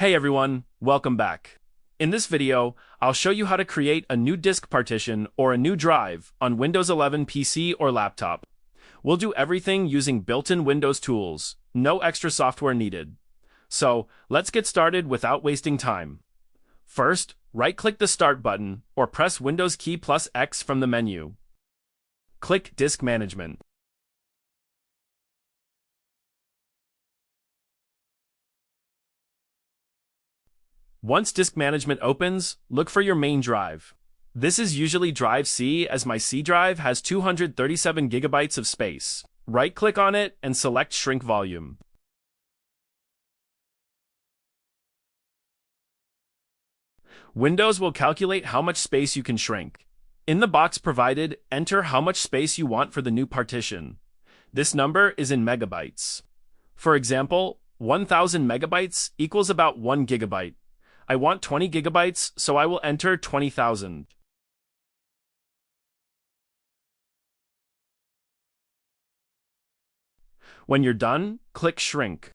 Hey everyone, welcome back. In this video, I'll show you how to create a new disk partition or a new drive on Windows 11 PC or laptop. We'll do everything using built-in Windows tools, no extra software needed. So, let's get started without wasting time. First, right-click the Start button or press Windows key plus X from the menu. Click Disk Management. Once Disk Management opens, look for your main drive. This is usually Drive C, as my C drive has 237 gigabytes of space. Right-click on it and select Shrink Volume. Windows will calculate how much space you can shrink. In the box provided, enter how much space you want for the new partition. This number is in megabytes. For example, 1000 megabytes equals about 1 gigabyte. I want 20 gigabytes, so I will enter 20,000. When you're done, click Shrink.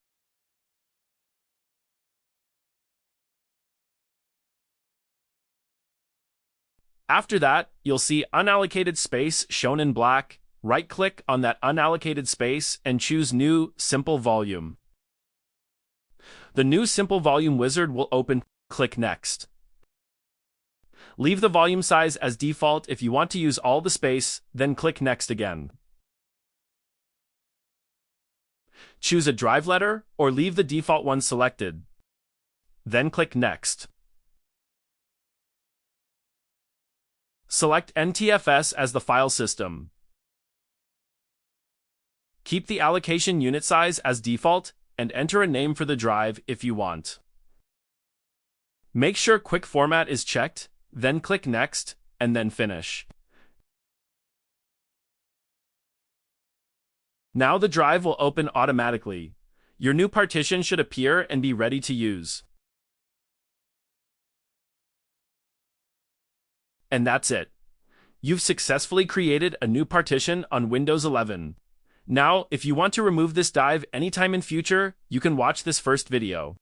After that, you'll see unallocated space shown in black. Right-click on that unallocated space and choose New Simple Volume. The new Simple Volume wizard will open. Click Next. Leave the volume size as default if you want to use all the space, then click Next again. Choose a drive letter or leave the default one selected. Then click Next. Select NTFS as the file system. Keep the allocation unit size as default and enter a name for the drive if you want. Make sure Quick Format is checked, then click Next, and then Finish. Now the drive will open automatically. Your new partition should appear and be ready to use. And that's it. You've successfully created a new partition on Windows 11. Now, if you want to remove this drive anytime in future, you can watch this first video.